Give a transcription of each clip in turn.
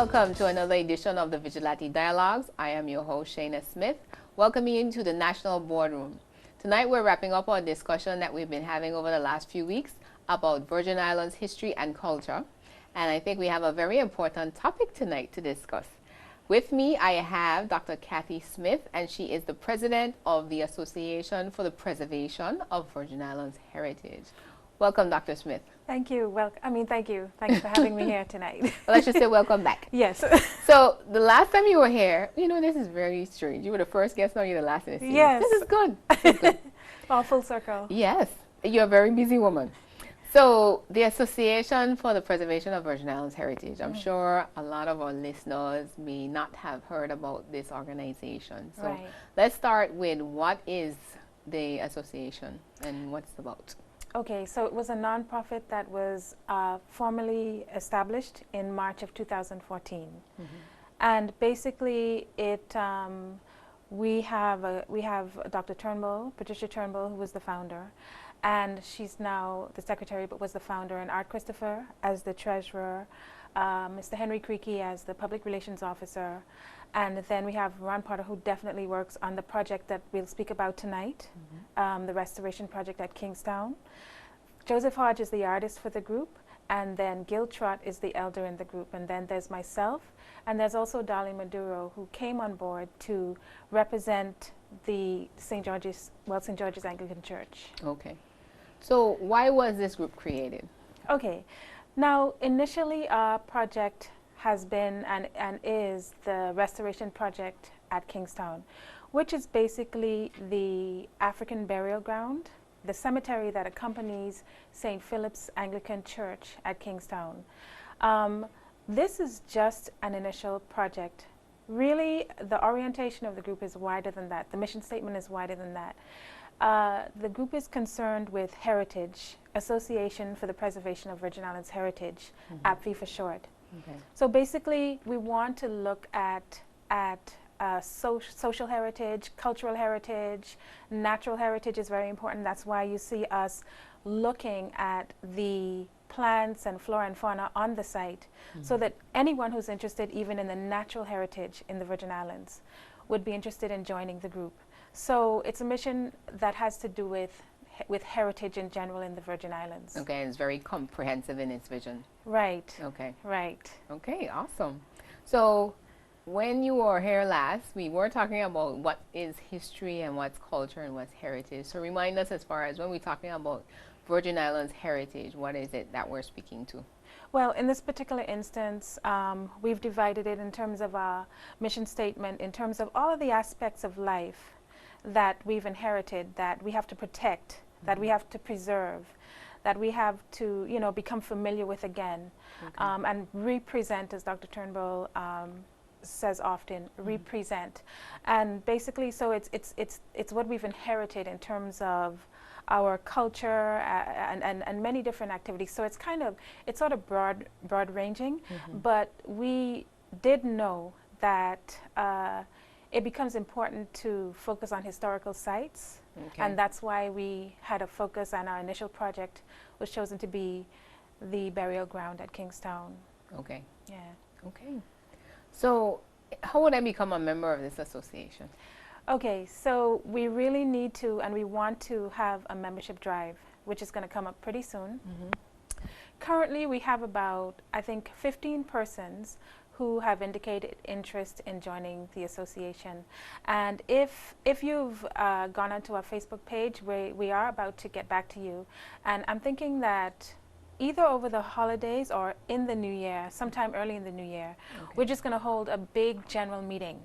Welcome to another edition of the Vigilante Dialogues. I am your host, Shaina Smith, welcoming you into the National Boardroom. Tonight we're wrapping up our discussion that we've been having over the last few weeks about Virgin Islands history and culture. And I think we have a very important topic tonight to discuss. With me, I have Dr. Kathy Smith, and she is the president of the Association for the Preservation of Virgin Islands Heritage. Welcome, Dr. Smith. Thank you. Thank you. Thanks for having me here tonight. Well, I should say welcome back. Yes. So the last time you were here, you know, this is very strange. You were the first guest, now you're the last in the series. Yes. This is good. This is good. All full circle. Yes. You're a very busy woman. So the Association for the Preservation of Virgin Islands Heritage, I'm sure a lot of our listeners may not have heard about this organization. So let's start with what is the association and what's it about? Okay, so it was a nonprofit that was formally established in March of 2014. And basically it we have Dr. Turnbull, Patricia Turnbull, who was the founder, and she's now the secretary but was the founder, and Art Christopher as the treasurer, Mr. Henry Creaky as the public relations officer, and then we have Ron Potter, who definitely works on the project that we'll speak about tonight, the restoration project at Kingstown. Joseph Hodge is the artist for the group, and then Gil Trott is the elder in the group, and then there's myself, and there's also Dolly Maduro, who came on board to represent the St. George's Anglican Church. Okay. So why was this group created? Okay. Now, initially our project has been and is the restoration project at Kingstown, which is basically the African burial ground, the cemetery that accompanies St. Philip's Anglican Church at Kingstown. This is just an initial project. Really, the orientation of the group is wider than that. The mission statement is wider than that. The group is concerned with heritage, Association for the Preservation of Virgin Islands Heritage, APVIH for short. Okay. So basically, we want to look at social heritage, cultural heritage, natural heritage is very important. That's why you see us looking at the plants and flora and fauna on the site, so that anyone who's interested even in the natural heritage in the Virgin Islands would be interested in joining the group. So it's a mission that has to do with heritage in general in the Virgin Islands. Okay, it's very comprehensive in its vision. Right. Okay. Right. Okay, awesome. So when you were here last, we were talking about what is history and what's culture and what's heritage. So remind us, as far as when we're talking about Virgin Islands heritage, what is it that we're speaking to? Well, in this particular instance, we've divided it in terms of our mission statement, in terms of all of the aspects of life that we've inherited, that we have to protect, that we have to preserve, that we have to, you know, become familiar with again, and represent, as Dr. Turnbull says often, represent. And basically, so it's what we've inherited in terms of our culture and many different activities. So it's sort of broad ranging, but we did know that it becomes important to focus on historical sites, and that's why we had a focus, and our initial project was chosen to be the burial ground at Kingstown. Okay. Yeah. Okay. So how would I become a member of this association? Okay, so we really need to, and we want to have a membership drive, which is going to come up pretty soon. Currently, we have about, I think, 15 persons who have indicated interest in joining the association. And if you've gone onto our Facebook page, we are about to get back to you. And I'm thinking that either over the holidays or in the new year, sometime early in the new year, we're just going to hold a big general meeting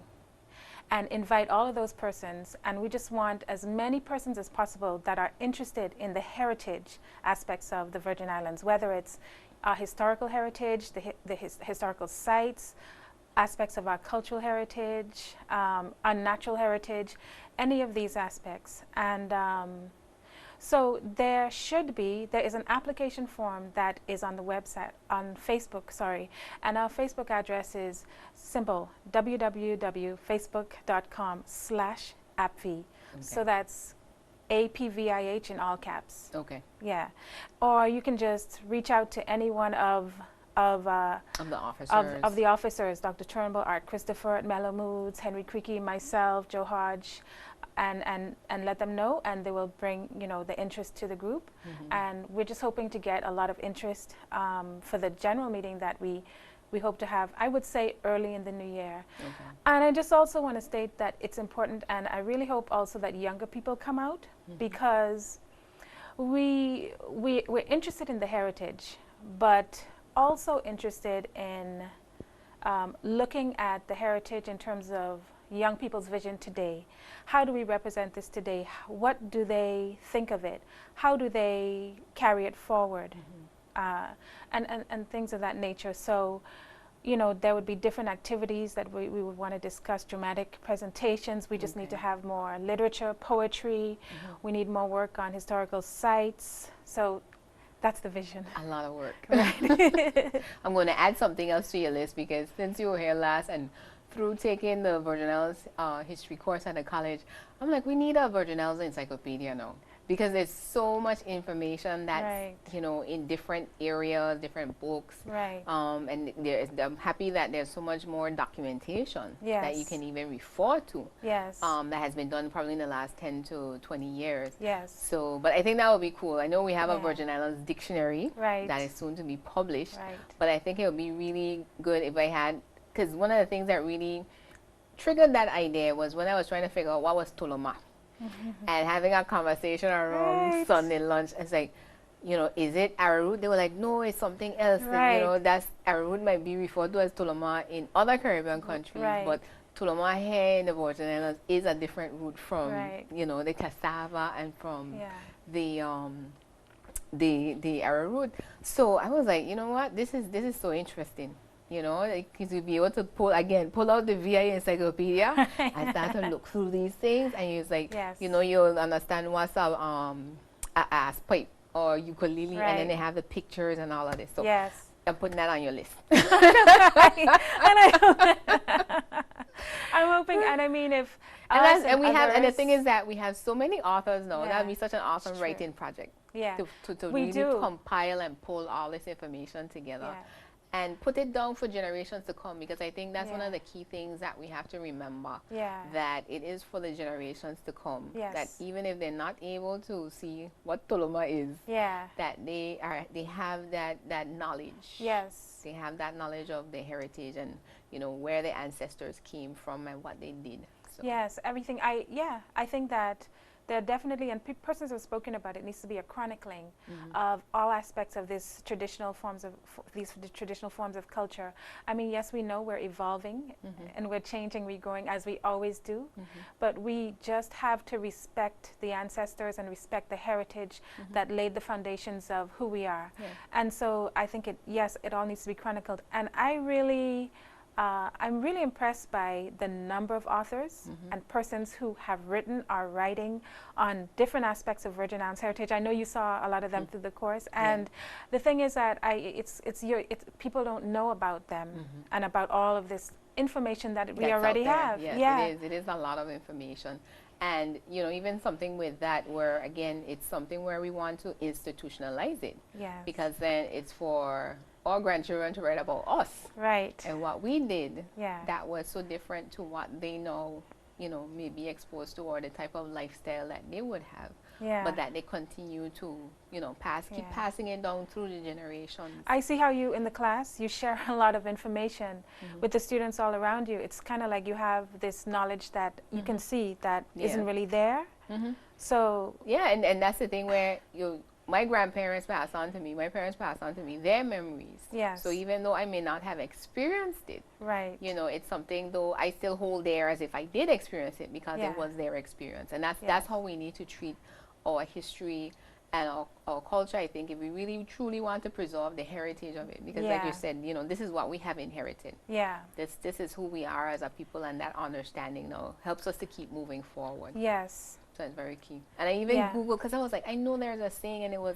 and invite all of those persons, and we just want as many persons as possible that are interested in the heritage aspects of the Virgin Islands, whether it's our historical heritage, the historical sites, aspects of our cultural heritage, our natural heritage, any of these aspects. And so there is an application form that is on the website, on Facebook, sorry, and our Facebook address is simple, www.facebook.com/APVIH. So that's APVIH in all caps. Okay. Yeah. Or you can just reach out to any one of of the officers. Of the officers, Dr. Turnbull, Art Christopher, Mellow Moods, Henry Creaky, myself, Joe Hodge, and let them know, and they will bring, you know, the interest to the group. And we're just hoping to get a lot of interest for the general meeting that we hope to have, I would say, early in the new year. And I just also want to state that it's important, and I really hope also that younger people come out, because we're interested in the heritage, but also interested in looking at the heritage in terms of young people's vision today. How do we represent this today? What do they think of it? How do they carry it forward? And things of that nature. So, you know, there would be different activities that we would want to discuss, dramatic presentations. We just need to have more literature, poetry. We need more work on historical sites. So that's the vision. A lot of work. Right. I'm going to add something else to your list, because since you were here last and through taking the Virgin Islands history course at the college, I'm like, we need a Virgin Islands encyclopedia now, because there's so much information that's, you know, in different areas, different books. And I'm happy that there's so much more documentation that you can even refer to. That has been done probably in the last 10 to 20 years. So, but I think that would be cool. I know we have a Virgin Islands dictionary that is soon to be published, but I think it would be really good if I had, because one of the things that really triggered that idea was when I was trying to figure out what was Toloma. And having a conversation around Sunday lunch, it's like, you know, is it arrowroot? They were like, no, it's something else. You know, that's arrowroot might be referred to as Toloma in other Caribbean countries, but Toloma here in the Virgin Islands is a different root from, you know, the cassava and from the arrowroot. So I was like, you know what, this is so interesting. You know, because you'll be able to pull out the VI encyclopedia and start to look through these things, and you're like, you know, you'll understand what's a ass pipe or ukulele, and then they have the pictures and all of this. So I'm putting that on your list. I'm hoping, and I mean, if and the thing is that we have so many authors now. That would be such an awesome writing project. To really compile and pull all this information together. And put it down for generations to come, because I think that's one of the key things that we have to remember, that it is for the generations to come, that even if they're not able to see what Toloma is, that they have that knowledge. They have that knowledge of their heritage and, you know, where their ancestors came from and what they did. So. Everything. I think that there definitely, and persons have spoken about it, needs to be a chronicling of all aspects of these traditional forms of culture. I mean, yes, we know we're evolving and we're changing, we're growing as we always do, but we just have to respect the ancestors and respect the heritage that laid the foundations of who we are. And so I think it all needs to be chronicled. And I'm really impressed by the number of authors and persons who have written or writing on different aspects of Virgin Islands heritage. I know you saw a lot of them through the course, and the thing is that people don't know about them and about all of this information that we already have. It is a lot of information. And, you know, even something with that where, again, it's something where we want to institutionalize it. Because then it's for our grandchildren to write about us. And what we did that was so different to what they know, you know, may be exposed to, or the type of lifestyle that they would have. But that they continue to, you know, keep passing it down through the generations. I see how you, in the class, you share a lot of information with the students all around you. It's kind of like you have this knowledge that you can see that isn't really there. So and that's the thing where my grandparents passed on to me, my parents passed on to me their memories. So even though I may not have experienced it, you know, it's something though I still hold there as if I did experience it, because it was their experience. And that's how we need to treat our history and our culture, I think, if we really truly want to preserve the heritage of it. Because like you said, you know, this is what we have inherited. This is who we are as a people, and that understanding now helps us to keep moving forward. So it's very key. And I even Googled, because I was like, I know there's a saying, and it was,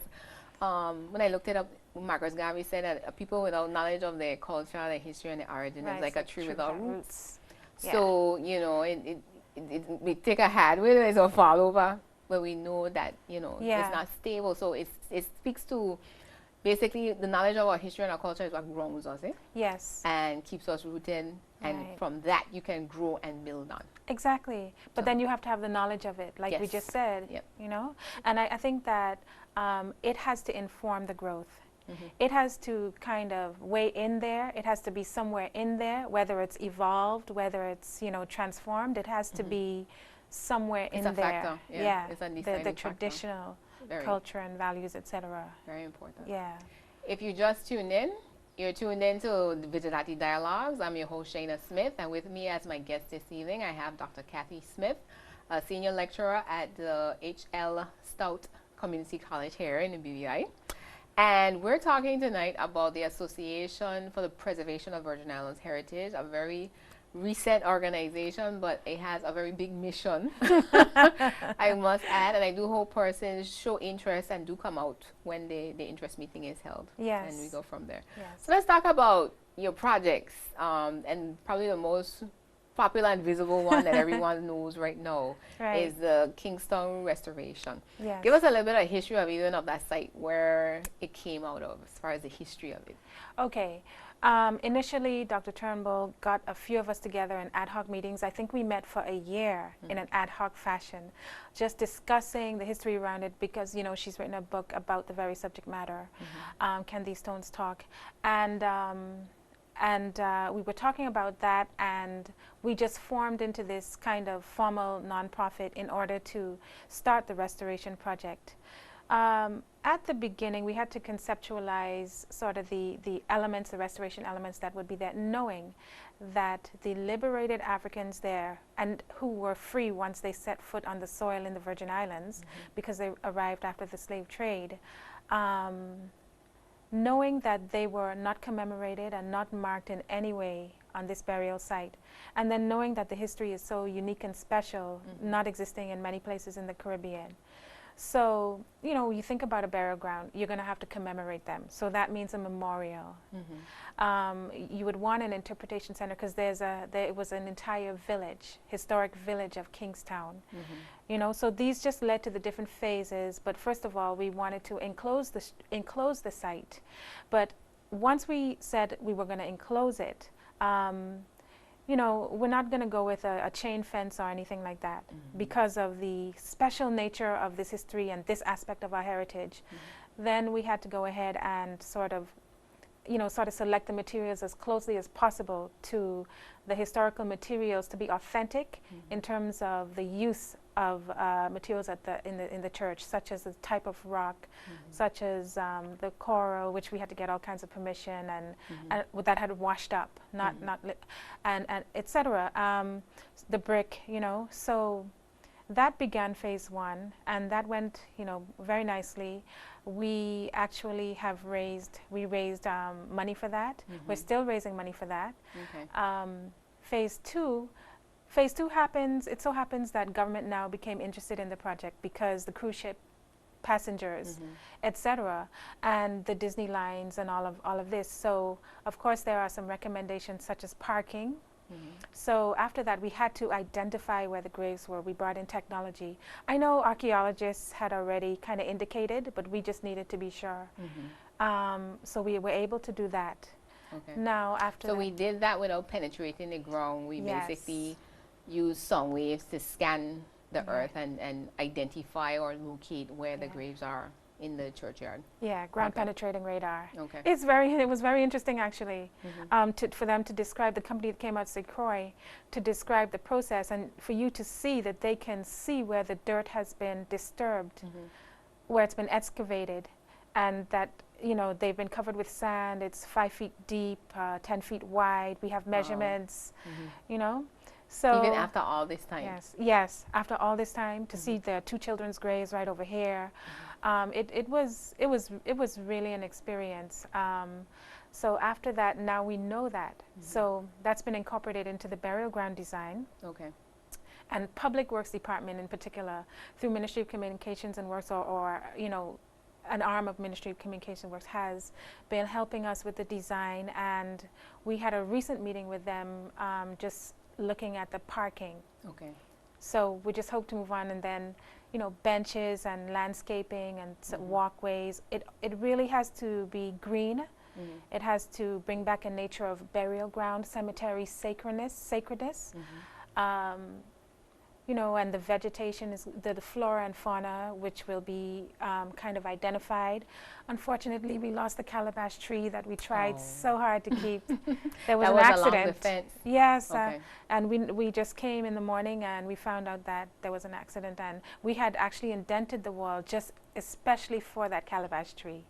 when I looked it up, Marcus Garvey said that people without knowledge of their culture, their history, and their origin is like a tree without roots. So, you know, we take a hat with it, it's a fall over, but we know that, you know, it's not stable. So it speaks to, basically the knowledge of our history and our culture is what grounds us, eh? Yes. And keeps us rooted, and Right. from that you can grow and build on. Exactly. But So- then you have to have the knowledge of it, like we Yes. just said, Yep. you know? And I think that it has to inform the growth. Mm-hmm. It has to kind of weigh in there. It has to be somewhere in there, whether it's evolved, whether it's, you know, transformed. It has to be somewhere It's in a there. factor. Yeah. It's a the deciding factor. traditional Very, culture and values, etc. very important. Yeah. If you just tuned in, you're tuned in to the Vigilante Dialogues. I'm your host, Shaina Smith, and with me as my guest this evening, I have Dr. Kathy Smith, a senior lecturer at the H.L. Stout Community College here in the BVI. And we're talking tonight about the Association for the Preservation of Virgin Islands Heritage, a very recent organization, but it has a very big mission, I must add. And I do hope persons show interest and do come out when the interest meeting is held. Yes. And we go from there. Yes. So let's talk about your projects, and probably the most popular and visible one that everyone knows right now Right. is the Kingstown restoration. Yes. Give us a little bit of history of even of that site, where it came out of, as far as the history of it. Okay. Initially, Dr. Turnbull got a few of us together in ad hoc meetings. I think we met for a year in an ad hoc fashion, just discussing the history around it, because, you know, she's written a book about the very subject matter, Can These Stones Talk? And we were talking about that, and we just formed into this kind of formal nonprofit in order to start the restoration project. At the beginning, we had to conceptualize sort of the elements, the restoration elements that would be there, knowing that the liberated Africans there, and who were free once they set foot on the soil in the Virgin Islands, because they arrived after the slave trade, knowing that they were not commemorated and not marked in any way on this burial site, and then knowing that the history is so unique and special, not existing in many places in the Caribbean. So, you know, you think about a burial ground, you're going to have to commemorate them. So that means a memorial. You would want an interpretation center, because there was an entire village, historic village of Kingstown. You know, so these just led to the different phases. But first of all, we wanted to enclose the site. But once we said we were going to enclose it, you know, we're not going to go with a chain fence or anything like that, because of the special nature of this history and this aspect of our heritage. Then we had to go ahead and sort of select the materials as closely as possible to the historical materials, to be authentic in terms of the use of materials in the church, such as the type of rock, such as the coral, which we had to get all kinds of permission, and that had washed up, not lit, and etc. The brick, you know. So that began phase one, and that went, you know, very nicely. We actually raised money for that. We're still raising money for that. Phase two happens. It so happens that government now became interested in the project, because the cruise ship passengers, etc., and the Disney lines and all of this. So of course there are some recommendations, such as parking. So after that, we had to identify where the graves were. We brought in technology. I know archaeologists had already kind of indicated, but we just needed to be sure. So we were able to do that. Now after So we did that without penetrating the ground. We basically used sound waves to scan the earth and identify or locate where the graves are in the churchyard. Yeah, ground penetrating radar. Okay. It was very interesting, actually, for them to describe, the company that came out, St. Croix, to describe the process, and for you to see that they can see where the dirt has been disturbed, where it's been excavated, and that, you know, they've been covered with sand. It's 5 feet deep, 10 feet wide. We have measurements, you know. So even after all this time. Yes, after all this time, to see the two children's graves right over here, it was really an experience. So after that, now we know that. So that's been incorporated into the burial ground design. And Public Works Department in particular, through Ministry of Communications and Works, or you know, an arm of Ministry of Communications and Works, has been helping us with the design. And we had a recent meeting with them, just looking at the parking. So we just hope to move on, and then, you know, benches and landscaping and walkways. It really has to be green. It has to bring back a nature of burial ground, cemetery sacredness. You know, and the vegetation is the flora and fauna, which will be kind of identified. Unfortunately, we lost the calabash tree that we tried so hard to keep. There was that an was accident. along the fence. Yes, Okay. and we just came in the morning and we found out that there was an accident, and we had actually indented the wall just especially for that calabash tree.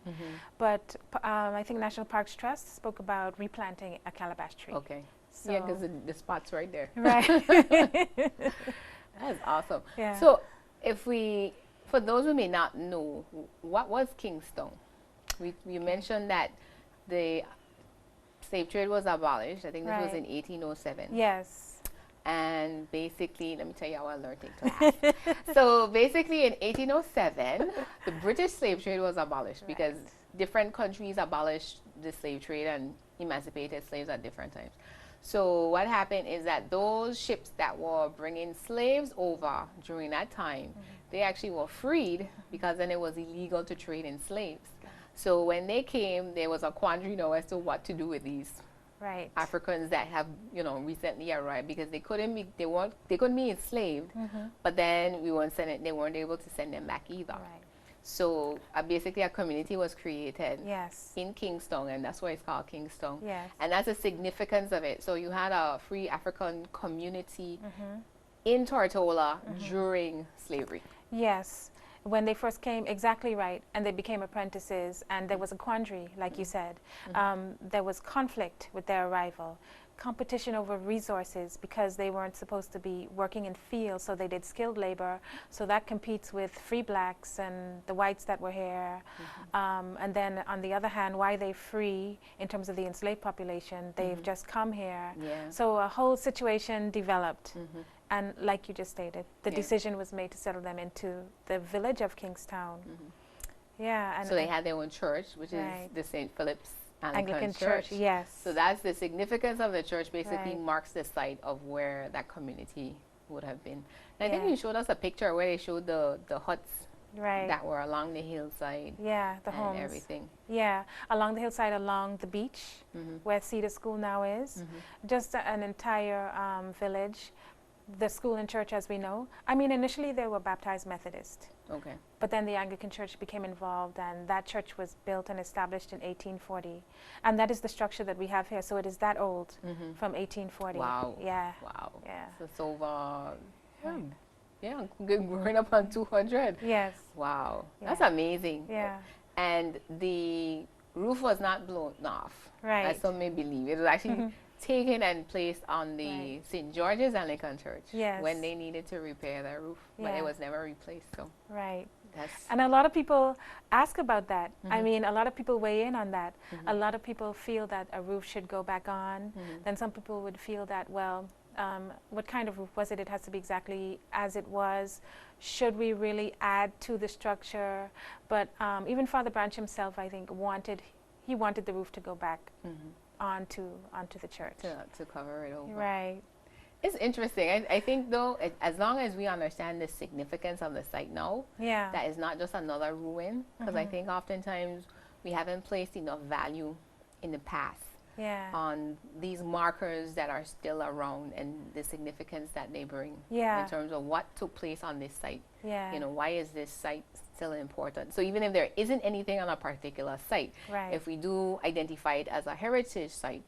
But I think National Parks Trust spoke about replanting a calabash tree. Okay. So Yeah, because the spot's right there. right. That's awesome. Yeah. So, for those who may not know, what was Kingston? You mentioned that the slave trade was abolished. I think this was in 1807. Yes. And basically, let me tell you how I learned in class. So basically, in 1807, the British slave trade was abolished because different countries abolished the slave trade and emancipated slaves at different times. So what happened is that those ships that were bringing slaves over during that time, they actually were freed because then it was illegal to trade in slaves. So when they came, there was a quandary now as to what to do with these Africans that have, you know, recently arrived, because they couldn't be enslaved, but then they weren't able to send them back either. So basically a community was created in Kingston, and that's why it's called Kingston. And that's the significance of it. So you had a free African community in Tortola during slavery. Yes. When they first came, exactly right, and they became apprentices, and there was a quandary, like you said. There was conflict with their arrival, competition over resources, because they weren't supposed to be working in fields, so they did skilled labor. So that competes with free blacks and the whites that were here. And then on the other hand, why they free in terms of the enslaved population? They've just come here. So a whole situation developed. And like you just stated, the decision was made to settle them into the village of Kingstown. And so they had their own church, which is the St. Philip's Anglican Church. Yes. So that's the significance of the church. Basically marks the site of where that community would have been. And I think you showed us a picture where they showed the huts that were along the hillside. The homes. And everything. Along the hillside, along the beach, where Cedar School now is. Just an entire village. The school and church, as we know. I mean, initially they were baptized Methodist. But then the Anglican Church became involved, and that church was built and established in 1840. And that is the structure that we have here. So it is that old, from 1840. Wow. Wow. So it's over, growing up on 200. Yes. Wow. That's amazing. And the roof was not blown off, as some may believe. It was actually taken and placed on the St. George's Anglican Church when they needed to repair their roof, but it was never replaced. So and a lot of people ask about that. I mean, a lot of people weigh in on that. A lot of people feel that a roof should go back on. Then some people would feel that, well, what kind of roof was it? It has to be exactly as it was. Should we really add to the structure? But even Father Branch himself, I think, wanted the roof to go back onto the church. To cover it over. It's interesting. I think, though, as long as we understand the significance of the site now, that is not just another ruin, because I think oftentimes we haven't placed enough value in the past on these markers that are still around and the significance that they bring in terms of what took place on this site. You know, why is this site still important? So even if there isn't anything on a particular site, if we do identify it as a heritage site,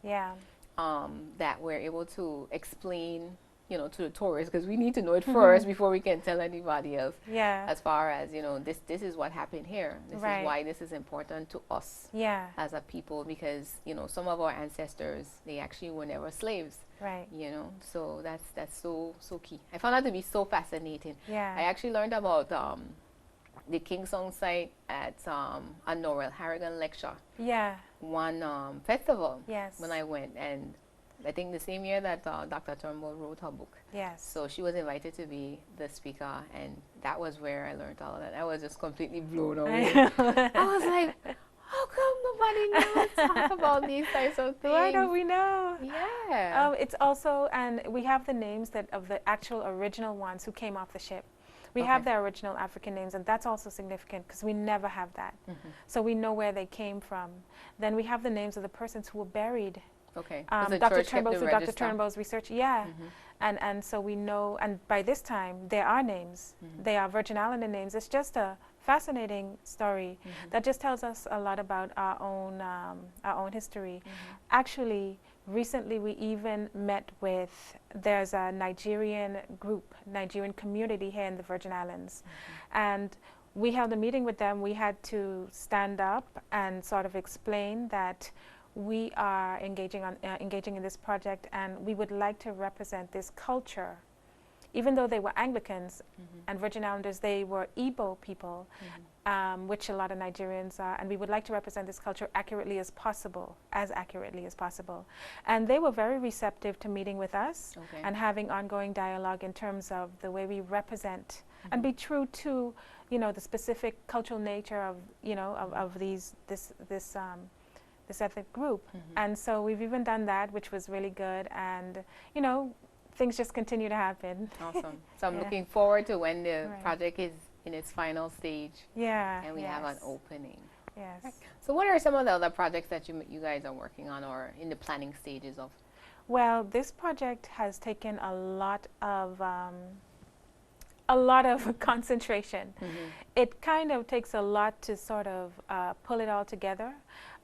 that we're able to explain, you know, to the tourists, because we need to know it first before we can tell anybody else. As far as, you know, this is what happened here. This is why this is important to us as a people, because, you know, some of our ancestors, they actually were never slaves. You know, so that's so key. I found that to be so fascinating. I actually learned about the Kingston site at a Norrell Harrigan lecture. One festival when I went, and I think the same year that Dr. Turnbull wrote her book. So she was invited to be the speaker, and that was where I learned all of that. I was just completely blown away. I was like, how come Nobody knows talk about these types of things. Why don't we know? Yeah. It's also, and we have the names that of the actual original ones who came off the ship. We have their original African names, and that's also significant because we never have that. So we know where they came from. Then we have the names of the persons who were buried. Okay. Dr. Turnbull, through Dr. Turnbull's research, and so we know, and by this time there are names. They are Virgin Islander names. It's just a fascinating story that just tells us a lot about our own history. Actually, recently we even met with, there's a Nigerian group, Nigerian community here in the Virgin Islands, and we held a meeting with them. We had to stand up and sort of explain that we are engaging in this project, and we would like to represent this culture. Even though they were Anglicans and Virgin Islanders, they were Igbo people, which a lot of Nigerians are, and we would like to represent this culture accurately as possible, as accurately as possible. And they were very receptive to meeting with us and having ongoing dialogue in terms of the way we represent and be true to, you know, the specific cultural nature of, you know, of this ethnic group. And so we've even done that, which was really good, and, you know, things just continue to happen. Awesome. So I'm looking forward to when the project is in its final stage. And we have an opening. So what are some of the other projects that you guys are working on or in the planning stages of? Well, this project has taken a lot of concentration. It kind of takes a lot to sort of pull it all together.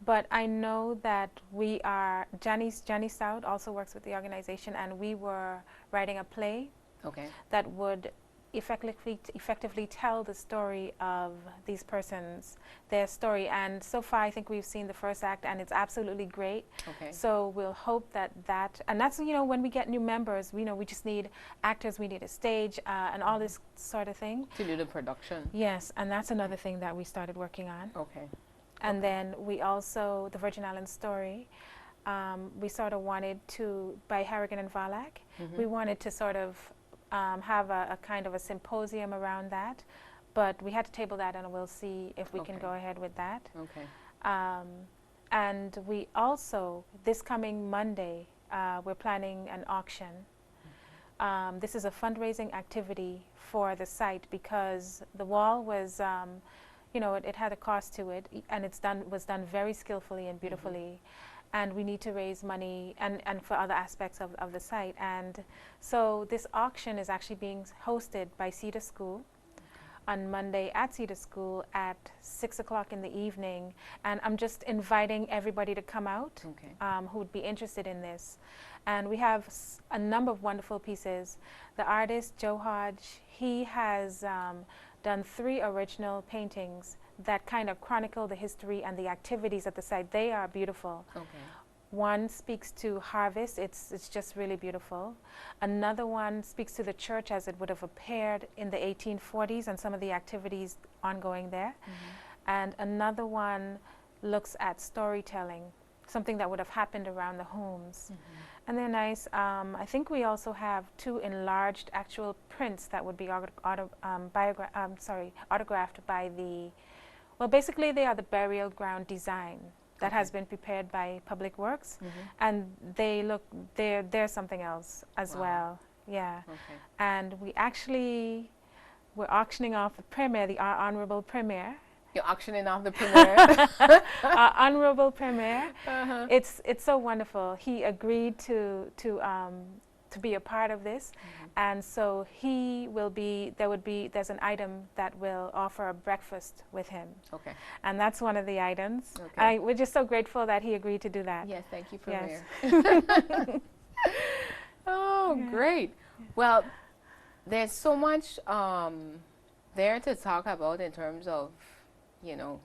But I know that we are, Johnny Stout also works with the organization, and we were writing a play that would effectively tell the story of these persons, their story. And so far, I think we've seen the first act, and it's absolutely great. So we'll hope that and that's, you know, when we get new members, we know we just need actors, we need a stage, and all this sort of thing. To do the production. Yes, and that's another thing that we started working on. And then we also, the Virgin Islands story, we sort of wanted to, by Harrigan and Valak, we wanted to sort of have a kind of a symposium around that, but we had to table that, and we'll see if we can go ahead with that. And we also, this coming Monday, we're planning an auction. This is a fundraising activity for the site because the wall was, you know, it had a cost to it, and was done very skillfully and beautifully. And we need to raise money and for other aspects of the site. And so this auction is actually being hosted by Cedar School on Monday at Cedar School at 6 o'clock in the evening. And I'm just inviting everybody to come out who would be interested in this. And we have a number of wonderful pieces. The artist, Joe Hodge, he has done 3 original paintings that kind of chronicle the history and the activities at the site. They are beautiful. One speaks to harvest. It's just really beautiful. Another one speaks to the church as it would have appeared in the 1840s and some of the activities ongoing there. And another one looks at storytelling, something that would have happened around the homes. And they're nice. I think we also have 2 enlarged actual prints that would be autographed by the, well, basically they are the burial ground design that has been prepared by Public Works, and they look, they're something else as well. And we're auctioning off the Premier, our Honorable Premier. You're auctioning off the Premier. Our Honorable Premier. It's so wonderful. He agreed to be a part of this, and so he will be. There's an item that will offer a breakfast with him. And that's one of the items. We're just so grateful that he agreed to do that. Yes, thank you, Premier. Great. Well, there's so much there to talk about in terms of, you know,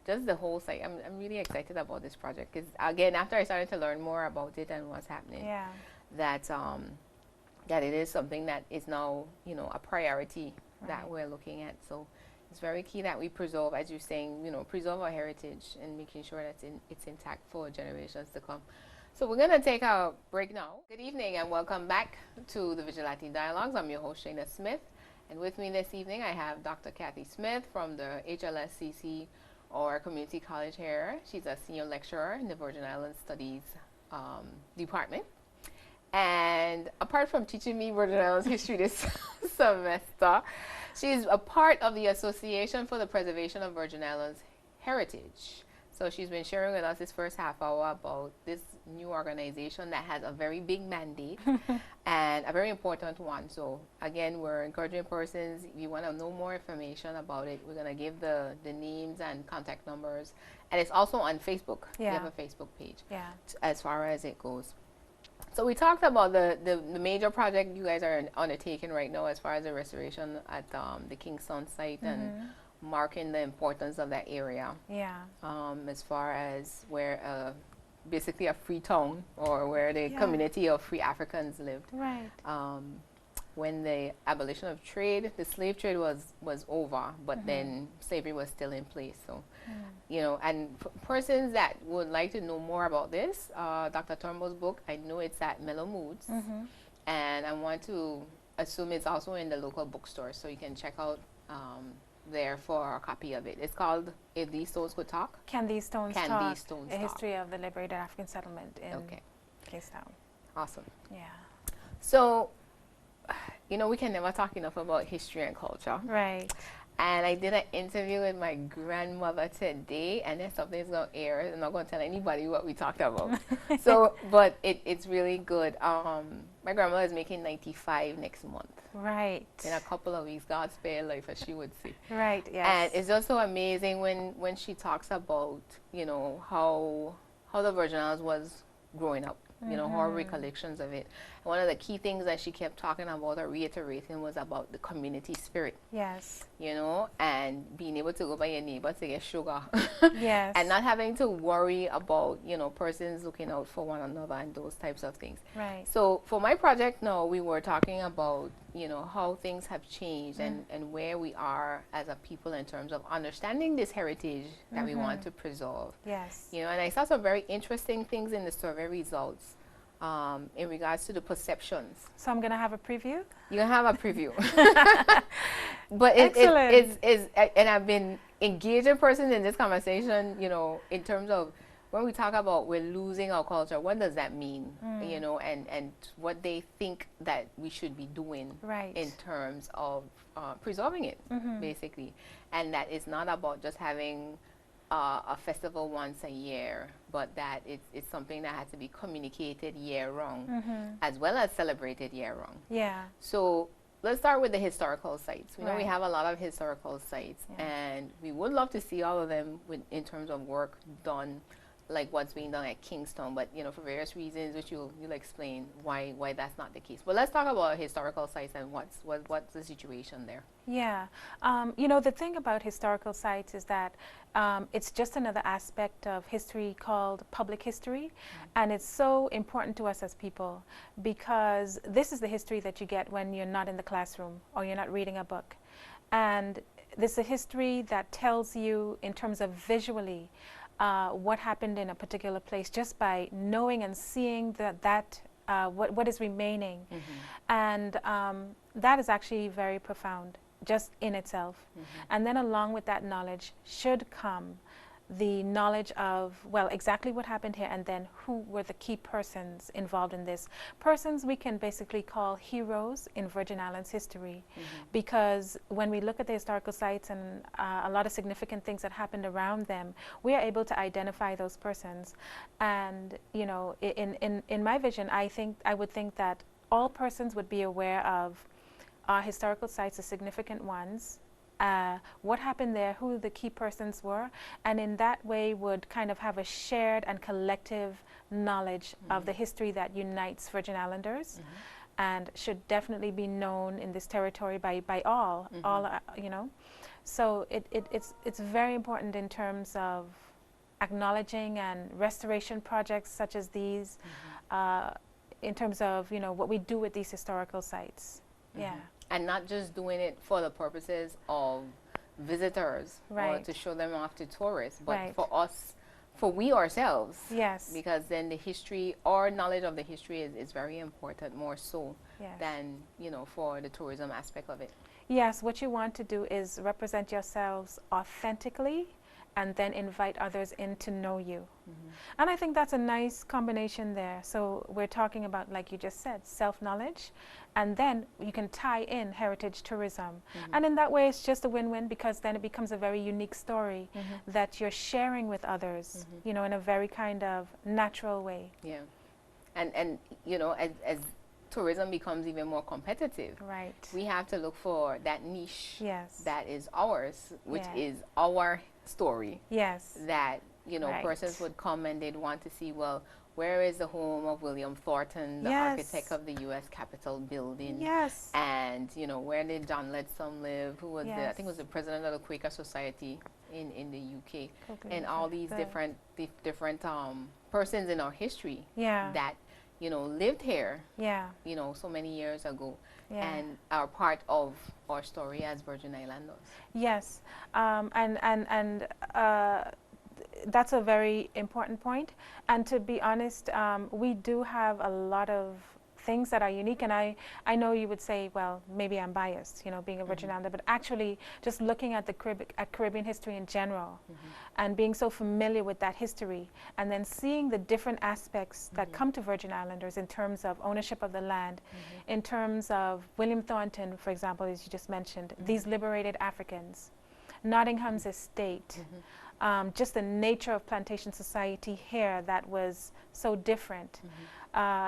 just the whole site. I'm really excited about this project because, again, after I started to learn more about it and what's happening, that it is something that is now, you know, a priority that we're looking at. So it's very key that we preserve, as you're saying, you know, preserve our heritage and making sure that it's intact for generations to come. So we're going to take a break now. Good evening and welcome back to the Vigilante Dialogues. I'm your host, Shaina Smith. And with me this evening, I have Dr. Kathy Smith from the HLSCC or community college here. She's a senior lecturer in the Virgin Islands Studies department. And apart from teaching me Virgin Islands history this semester, she's a part of the Association for the Preservation of Virgin Islands Heritage. So she's been sharing with us this first half hour about this new organization that has a very big mandate and a very important one. So again, we're encouraging persons, if you want to know more information about it, we're going to give the names and contact numbers. And it's also on Facebook. Yeah. We have a Facebook page as far as it goes. So we talked about the major project you guys are undertaking right now as far as the restoration at the Kingston site and marking the importance of that area. Yeah. As far as where basically a free town or where the community of free Africans lived. Right. When the abolition of trade, the slave trade was over, but then slavery was still in place. So, you know, and persons that would like to know more about this, Dr. Turnbull's book, I know it's at Mellow Moods, and I want to assume it's also in the local bookstore, so you can check out there for a copy of it. It's called If These Stones Could Talk. Can These Stones Can Talk? These Stones A Talk? History of the Liberated African Settlement in Kingstown. Awesome. Yeah. So, you know, we can never talk enough about history and culture. Right. And I did an interview with my grandmother today, and then something's going to air. I'm not going to tell anybody what we talked about. So, but it's really good. My grandmother is making 95 next month. Right. In a couple of weeks, God spare life, as she would say. Right, yes. And it's just so amazing when she talks about, you know, how the Virgin Islands was growing up. You know, her recollections of it. And one of the key things that she kept talking about or reiterating was about the community spirit. Yes. You know, and being able to go by your neighbor to get sugar. Yes. And not having to worry about, you know, persons looking out for one another and those types of things. Right. So for my project now, we were talking about, you know, how things have changed and where we are as a people in terms of understanding this heritage that we want to preserve. Yes. You know, and I saw some very interesting things in the survey results in regards to the perceptions. So I'm going to have a preview? You can have a preview. But and I've been engaging persons in this conversation, you know, in terms of when we talk about we're losing our culture, what does that mean? You know, and what they think that we should be doing in terms of preserving it, basically. And that it's not about just having a festival once a year, but that it's something that has to be communicated year round, as well as celebrated year round. Yeah. So let's start with the historical sites. We know we have a lot of historical sites, and we would love to see all of them in terms of work done, like what's being done at Kingston, but you know, for various reasons, which you'll explain why that's not the case. But let's talk about historical sites and what's the situation there. Yeah, you know, the thing about historical sites is that it's just another aspect of history called public history, and it's so important to us as people because this is the history that you get when you're not in the classroom or you're not reading a book. And this is a history that tells you in terms of visually what happened in a particular place just by knowing and seeing what is remaining. And that is actually very profound just in itself. And then along with that knowledge should come the knowledge of, well, exactly what happened here and then who were the key persons involved in this. Persons we can basically call heroes in Virgin Islands history because when we look at the historical sites and a lot of significant things that happened around them, we are able to identify those persons. And, you know, in my vision, I would think that all persons would be aware of our historical sites, the significant ones, what happened there, who the key persons were, and in that way would kind of have a shared and collective knowledge of the history that unites Virgin Islanders and should definitely be known in this territory by all, you know. So it's very important in terms of acknowledging and restoration projects such as these in terms of, you know, what we do with these historical sites. Yeah. And not just doing it for the purposes of visitors or to show them off to tourists, but for us, for we ourselves. Yes. Because then the history, our knowledge of the history is very important, more so than, you know, for the tourism aspect of it. Yes, what you want to do is represent yourselves authentically and then invite others in to know you. And I think that's a nice combination there. So we're talking about, like you just said, self-knowledge, and then you can tie in heritage tourism. And in that way, it's just a win-win, because then it becomes a very unique story that you're sharing with others, you know, in a very kind of natural way. Yeah. And you know, as tourism becomes even more competitive, Right. we have to look for that niche Yes. that is ours, which Yeah. is our story. Yes. That, you know, Right. persons would come and they'd want to see, well, where is the home of William Thornton, the Yes. architect of the U.S. Capitol building? Yes. And, you know, where did John Leadsom live, who was the, I Yes. think was the president of the Quaker Society in the UK, Okay. and all these different persons in our history Yeah. that, you know, lived here, Yeah. you know, so many years ago, Yeah. and are part of our story as Virgin Islanders. Yes, and that's a very important point. And to be honest, we do have a lot of things that are unique. And I know you would say, well, maybe I'm biased, you know, being a Virgin Islander, but actually just looking at the Caribbean history in general, and being so familiar with that history, and then seeing the different aspects that come to Virgin Islanders in terms of ownership of the land, in terms of William Thornton, for example, as you just mentioned, these liberated Africans, Nottingham's estate, just the nature of plantation society here that was so different,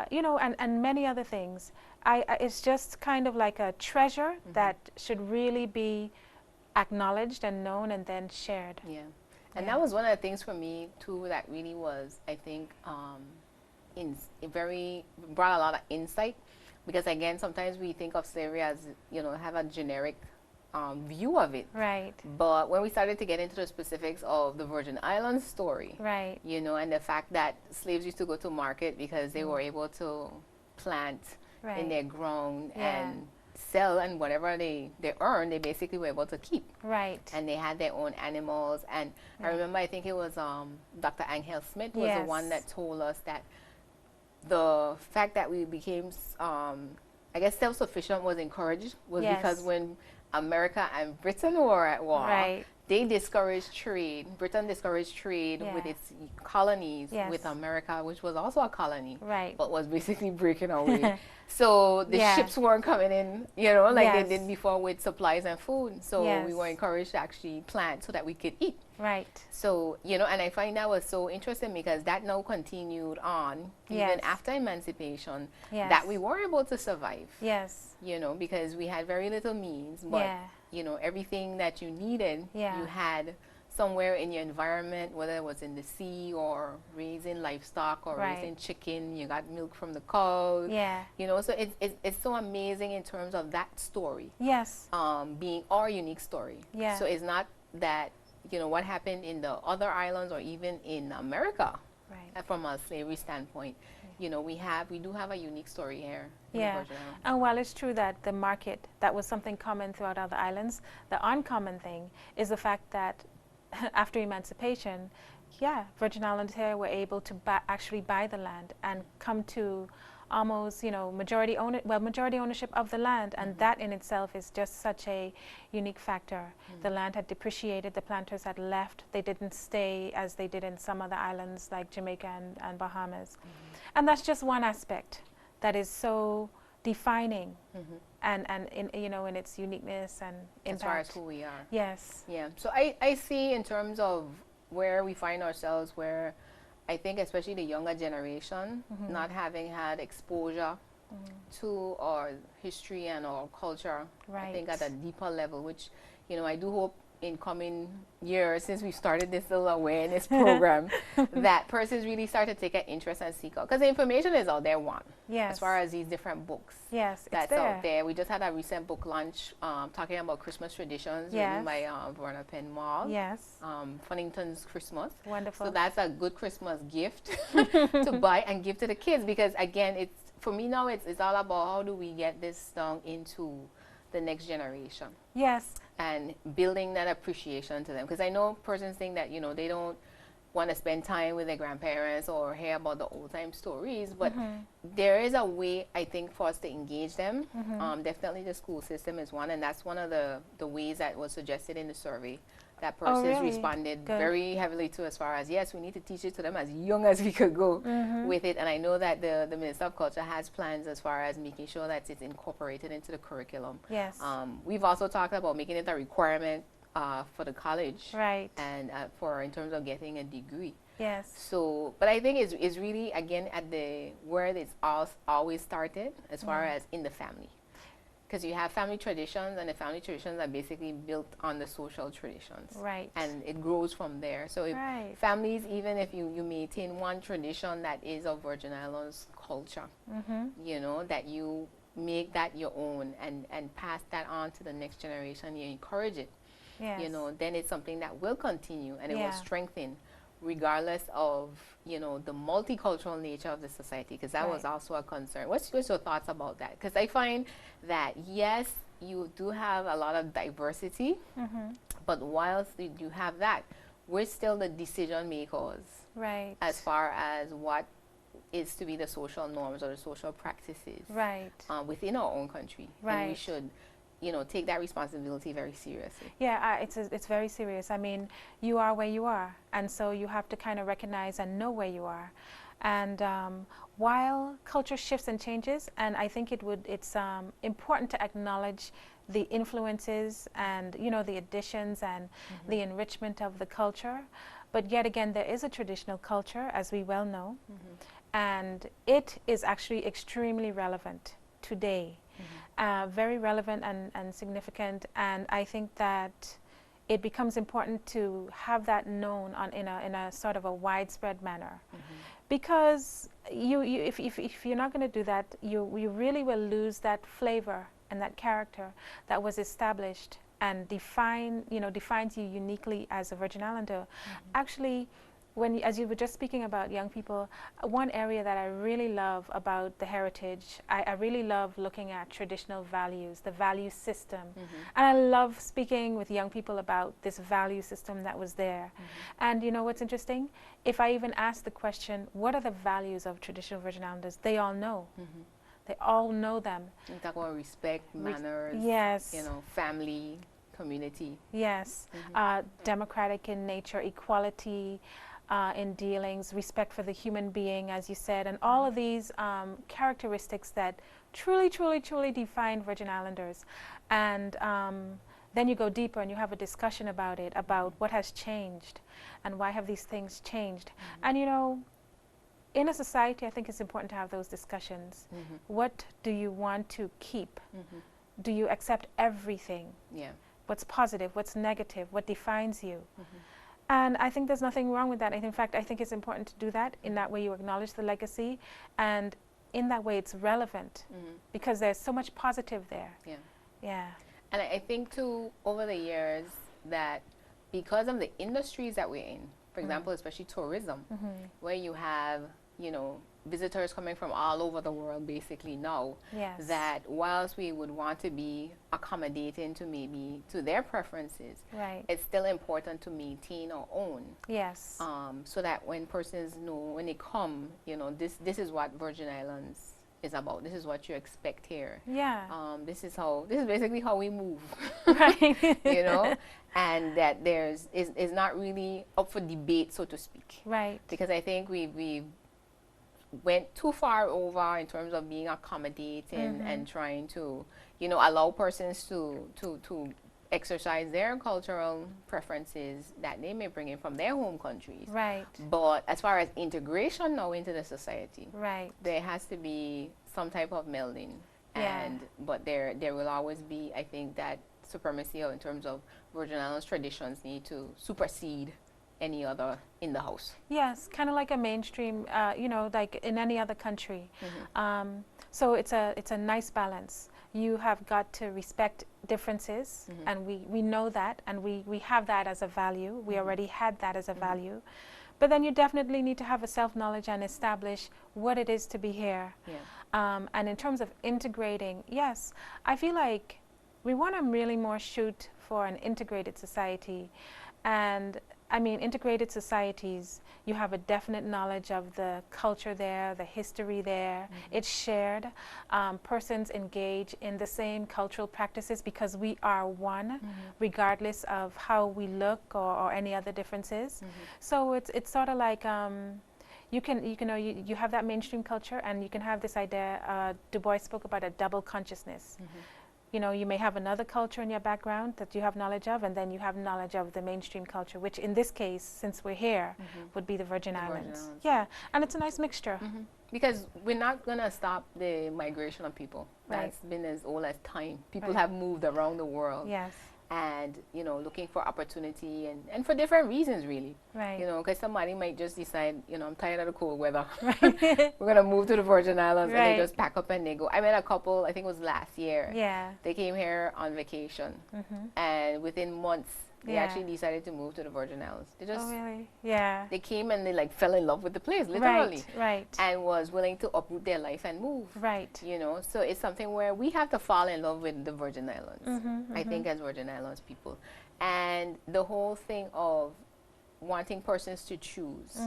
you know, and many other things. It's just kind of like a treasure that should really be acknowledged and known and then shared. Yeah. And that was one of the things for me too that really was, I think, brought a lot of insight, because again, sometimes we think of slavery as, you know, have a generic view of it. Right. But when we started to get into the specifics of the Virgin Islands story, Right. you know, and the fact that slaves used to go to market because they were able to plant in their ground and sell, and whatever they earned, they basically were able to keep. Right. And they had their own animals. And I remember, I think it was Dr. Angel Smith was the one that told us that the fact that we became, I guess, self-sufficient was encouraged was because when America and Britain were at war, they discouraged trade. Britain discouraged trade with its colonies with America, which was also a colony, but was basically breaking away. So the ships weren't coming in, you know, like they did before with supplies and food. So we were encouraged to actually plant so that we could eat. Right. So, you know, and I find that was so interesting, because that now continued on even after emancipation, that we were able to survive. Yes. You know, because we had very little means, but, you know, everything that you needed, you had somewhere in your environment, whether it was in the sea or raising livestock or raising chicken, you got milk from the cows. Yeah. You know, so it's so amazing in terms of that story. Yes. Being our unique story. Yeah. So it's not that, you know, what happened in the other islands or even in America, from a slavery standpoint, you know, we do have a unique story here. Yeah, and while it's true that the market, that was something common throughout other islands, the uncommon thing is the fact that after emancipation, Virgin Islands here were able to actually buy the land and come to almost, you know, majority ownership of the land, and that in itself is just such a unique factor. The land had depreciated, the planters had left, they didn't stay as they did in some other islands like Jamaica and Bahamas. And that's just one aspect that is so defining and in, you know, in its uniqueness and impact. As far as who we are. Yes. Yeah. So I see in terms of where we find ourselves, where I think especially the younger generation, not having had exposure to our history and our culture, I think at a deeper level, which, you know, I do hope in coming years, since we started this little awareness program, that persons really start to take an interest and seek out. Because the information is out there, as far as these different books that's out there. We just had a recent book launch talking about Christmas traditions written by Verna Penn Moll. Funnington's Christmas. Wonderful. So that's a good Christmas gift to buy and give to the kids, because again, for me now, it's all about how do we get this down into the next generation. Yes. And building that appreciation to them. Because I know persons think that, you know, they don't want to spend time with their grandparents or hear about the old time stories, but there is a way, I think, for us to engage them. Definitely the school system is one, and that's one of the ways that was suggested in the survey that Oh, persons really? responded Good. very heavily to, as far as, yes, we need to teach it to them as young as we could go with it. And I know that the Minister of Culture has plans as far as making sure that it's incorporated into the curriculum. Yes. We've also talked about making it a requirement for the college, Right. and for in terms of getting a degree. Yes. So, but I think it's really, again, at the where it's always started, as far as in the family. Because you have family traditions, and the family traditions are basically built on the social traditions. Right. And it grows from there. So if Right. families, even if you maintain one tradition that is of Virgin Islands culture, you know, that you make that your own and pass that on to the next generation, you encourage it, Yes. you know, then it's something that will continue, and it will Yeah. strengthen regardless of, you know, the multicultural nature of the society, because that was Right. also a concern. What's your thoughts about that? Because I find that, yes, you do have a lot of diversity, but whilst you have that, we're still the decision makers Right. as far as what is to be the social norms or the social practices Right. within our own country. And we Right. should, you know, take that responsibility very seriously. Yeah, it's very serious. I mean, you are where you are, and so you have to kind of recognize and know where you are. And while culture shifts and changes, and I think it's important to acknowledge the influences and, you know, the additions and the enrichment of the culture. But yet again, there is a traditional culture, as we well know, and it is actually extremely relevant today. Very relevant and significant, and I think that it becomes important to have that known in a sort of a widespread manner, because if you're not going to do that, you really will lose that flavor and that character that was established and defines you uniquely as a Virgin Islander. Actually, as you were just speaking about young people, one area that I really love about the heritage, I really love looking at traditional values, the value system. And I love speaking with young people about this value system that was there. And you know what's interesting? If I even ask the question, what are the values of traditional Virgin Islanders? They all know. They all know them. You talk about respect, manners, yes. you know, family, community. Yes. Democratic in nature, equality, in dealings, respect for the human being, as you said, and all of these characteristics that truly, truly, truly define Virgin Islanders. And then you go deeper and you have a discussion about it, about what has changed and why have these things changed. And you know, in a society, I think it's important to have those discussions. What do you want to keep? Do you accept everything? Yeah. What's positive? What's negative? What defines you? And I think there's nothing wrong with that. In fact, I think it's important to do that. In that way, you acknowledge the legacy, and in that way, it's relevant because there's so much positive there. Yeah. Yeah. And I think too, over the years, that because of the industries that we're in, for example, especially tourism, where you have, you know, visitors coming from all over the world basically now, Yes. that whilst we would want to be accommodating to maybe to their preferences, Right. it's still important to maintain our own. Yes. So that when persons know, when they come, you know, this is what Virgin Islands is about. This is what you expect here. Yeah. This is basically how we move. Right. You know, and that is not really up for debate, so to speak. Right. Because I think we went too far over in terms of being accommodating and trying to, you know, allow persons to exercise their cultural preferences that they may bring in from their home countries. Right. But as far as integration now into the society, Right. there has to be some type of melding. Yeah. But there will always be, I think, that supremacy in terms of Virgin Islands traditions need to supersede any other in the house. Yes, kind of like a mainstream, you know, like in any other country. So it's a nice balance. You have got to respect differences, and we know that, and we have that as a value. We already had that as a value. But then you definitely need to have a self-knowledge and establish what it is to be here. Yeah. And in terms of integrating, yes, I feel like we want to really more shoot for an integrated society. And I mean, integrated societies, you have a definite knowledge of the culture there, the history there. It's shared. Persons engage in the same cultural practices because we are one, regardless of how we look or any other differences. So it's sort of like you have that mainstream culture, and you can have this idea. Du Bois spoke about a double consciousness. You know, you may have another culture in your background that you have knowledge of, and then you have knowledge of the mainstream culture, which in this case, since we're here, would be the Virgin Islands. Yeah, and it's a nice mixture. Because we're not going to stop the migration of people. Right. That's been as old as time. People Right. have moved around the world. Yes. And, you know, looking for opportunity and for different reasons, really. Right. You know, because somebody might just decide, you know, I'm tired of the cold weather. Right. We're going to move to the Virgin Islands, and Right. they just pack up and they go. I met a couple, I think it was last year. Yeah. They came here on vacation. And within months, they Yeah. actually decided to move to the Virgin Islands. They just, Oh, really? Yeah. they came and they like fell in love with the place, literally. Right. Right. And was willing to uproot their life and move. Right. You know, so it's something where we have to fall in love with the Virgin Islands, I think, as Virgin Islands people. And the whole thing of wanting persons to choose,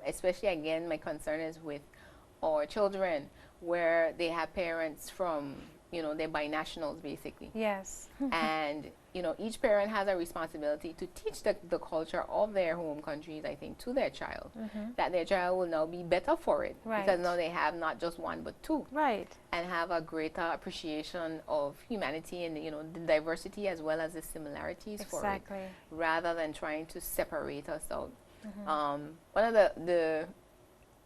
especially, again, my concern is with our children, where they have parents from, you know, they're binationals, basically. Yes. And, you know, each parent has a responsibility to teach the culture of their home countries, I think, to their child, that their child will now be better for it. Right. Because now they have not just one, but two. Right. And have a greater appreciation of humanity and, you know, the diversity as well as the similarities for it, Exactly. rather than trying to separate us out. One of the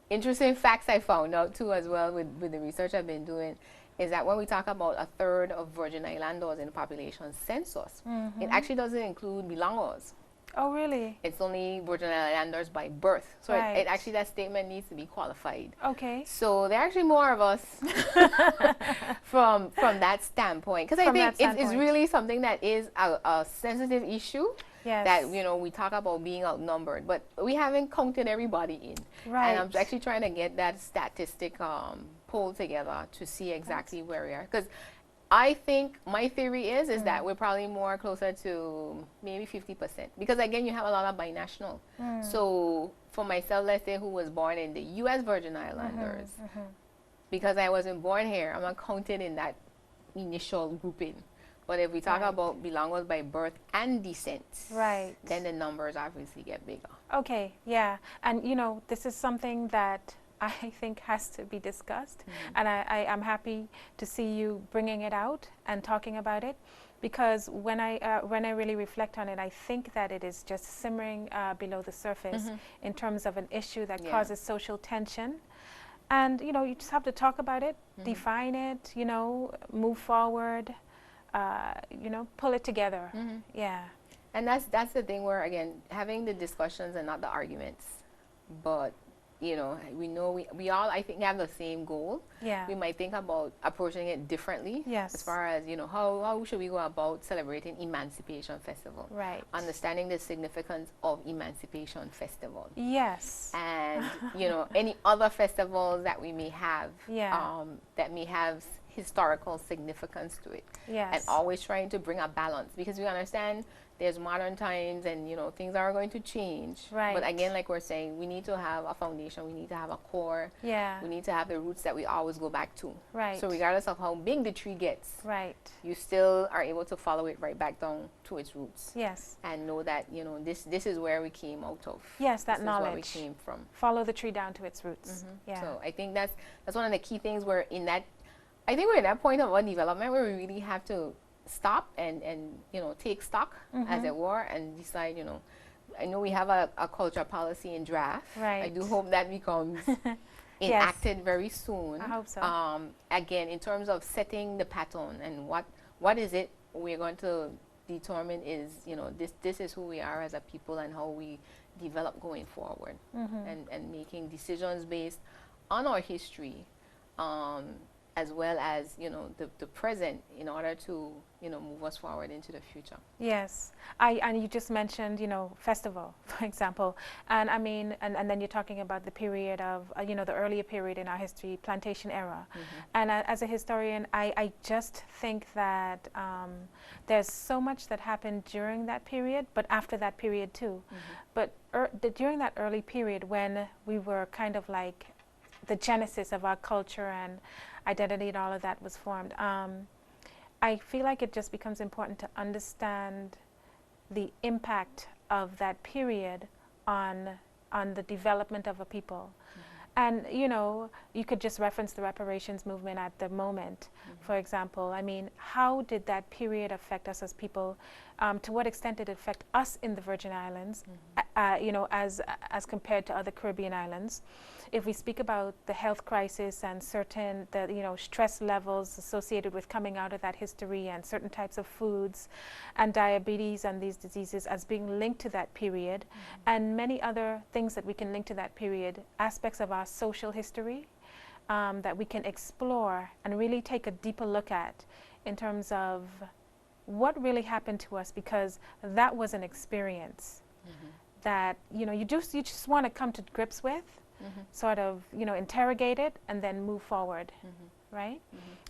interesting facts I found out, too, as well, with the research I've been doing, is that when we talk about a third of Virgin Islanders in the population census, it actually doesn't include belongers. Oh, really? It's only Virgin Islanders by birth. So Right. it actually, that statement needs to be qualified. Okay. So there are actually more of us from that standpoint. Because I From think that it's standpoint. really something that is a sensitive issue. Yes. That, you know, we talk about being outnumbered, but we haven't counted everybody in. Right. And I'm actually trying to get that statistic pulled together to see exactly where we are. Because I think my theory is that we're probably more closer to maybe 50%. Because again, you have a lot of binational. So for myself, let's say, who was born in the U.S. Virgin Islanders, because I wasn't born here, I'm not counted in that initial grouping. But if we talk Right. about belongers by birth and descent, Right. then the numbers obviously get bigger. Okay, yeah. And, you know, this is something that I think has to be discussed. And I'm happy to see you bringing it out and talking about it, because when I really reflect on it, I think that it is just simmering below the surface in terms of an issue that Yeah. causes social tension. And, you know, you just have to talk about it, define it, you know, move forward, you know, pull it together. Yeah. And that's the thing where, again, having the discussions and not the arguments. But, you know we all, I think, have the same goal. Yeah. We might think about approaching it differently. Yes. As far as, you know, how should we go about celebrating Emancipation Festival? Right. Understanding the significance of Emancipation Festival. Yes. And, you know, any other festivals that we may have, Yeah. that may have historical significance to it. Yes. And always trying to bring a balance, because we understand there's modern times and, you know, things are going to change. Right. But again, like we're saying, we need to have a foundation, we need to have a core, Yeah. we need to have the roots that we always go back to. Right. So regardless of how big the tree gets, Right. you still are able to follow it right back down to its roots. Yes. And know that, you know, this is where we came out of. Yes, that This is where we knowledge. came from. Follow the tree down to its roots. Yeah. So I think that's one of the key things. We're in that point of our development where we really have to stop and you know, take stock, as it were, and decide, you know, I know we have a culture policy in draft. Right. I do hope that becomes enacted very soon. I hope so. Again, in terms of setting the pattern and what is it we're going to determine is, you know, this is who we are as a people and how we develop going forward, and making decisions based on our history, as well as, the present in order to, move us forward into the future. Yes, and you just mentioned, festival, for example, and I mean, and then you're talking about the period of, the earlier period in our history, plantation era, and as a historian, I just think that there's so much that happened during that period, but after that period too, but during that early period when we were kind of like the genesis of our culture and identity and all of that was formed. I feel like it just becomes important to understand the impact of that period on the development of a people. And, you could just reference the reparations movement at the moment, for example. I mean, how did that period affect us as people? To what extent did it affect us in the Virgin Islands, as compared to other Caribbean islands? If we speak about the health crisis and certain, stress levels associated with coming out of that history and certain types of foods and diabetes and these diseases as being linked to that period, and many other things that we can link to that period, aspects of our social history that we can explore and really take a deeper look at in terms of what really happened to us, because that was an experience that, you just want to come to grips with, sort of, interrogate it and then move forward, right?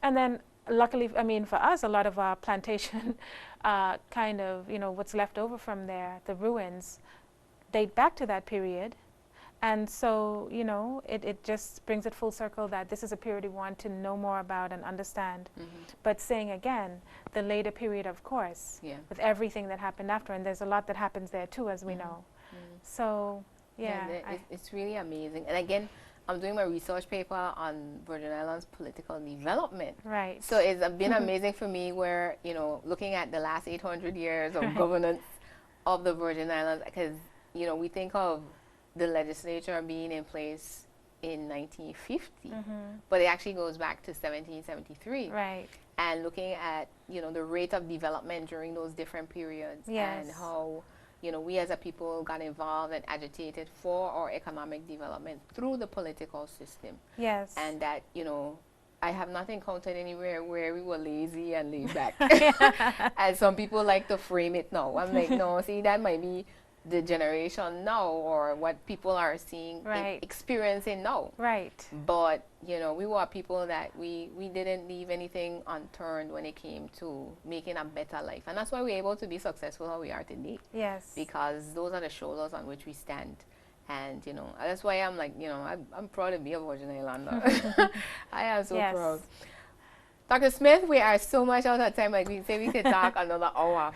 And then luckily, I mean, for us, a lot of our plantation kind of, what's left over from there, the ruins, date back to that period. And so, it just brings it full circle that this is a period we want to know more about and understand. But saying again, the later period, of course, with everything that happened after, and there's a lot that happens there too, as we know. So, it's really amazing. And again, I'm doing my research paper on Virgin Islands political development. Right. So it's been amazing for me where, looking at the last 800 years of governance of the Virgin Islands, because, we think of the legislature being in place in 1950, but it actually goes back to 1773. Right. And looking at, the rate of development during those different periods and how, we as a people got involved and agitated for our economic development through the political system. Yes. And that, I have not encountered anywhere where we were lazy and laid back. And some people like to frame it now. I'm like, no, see, that might be the generation now or what people are seeing, experiencing now. Right. But, we were people that we didn't leave anything unturned when it came to making a better life. And that's why we're able to be successful how we are today. Yes. Because those are the shoulders on which we stand. And, that's why I'm like, I'm proud to be a Virgin Islander. I am so proud. Dr. Smith, we are so much out of time. Like we say, we could talk another hour.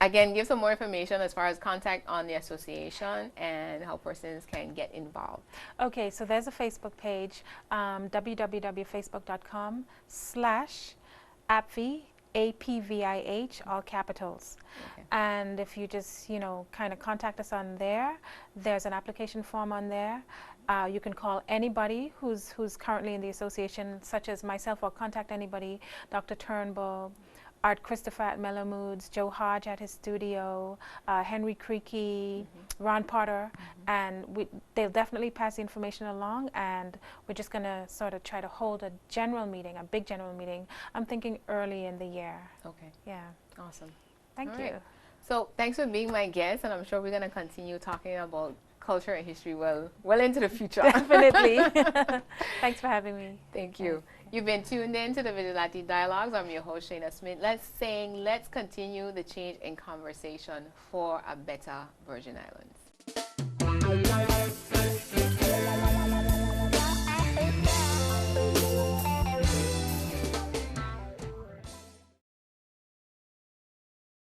Again, give some more information as far as contact on the association and how persons can get involved. Okay, so there's a Facebook page, www.facebook.com/APVIH, APVIH, all capitals. Okay. And if you just, kind of contact us on there, there's an application form on there. You can call anybody who's currently in the association, such as myself, or contact anybody, Dr. Turnbull, Art Christopher at Mellow Moods, Joe Hodge at his studio, Henry Creaky, Ron Potter, and they'll definitely pass the information along, and we're just going to sort of try to hold a general meeting, a big general meeting. I'm thinking early in the year. Okay. Yeah. Awesome. Thank you. Right. So thanks for being my guest, and I'm sure we're going to continue talking about culture and history well into the future. Definitely. Thanks for having me. Thank you. You've been tuned in to the Vigilante Dialogues. I'm your host, Shaina Smith. Let's continue the change in conversation for a better Virgin Islands.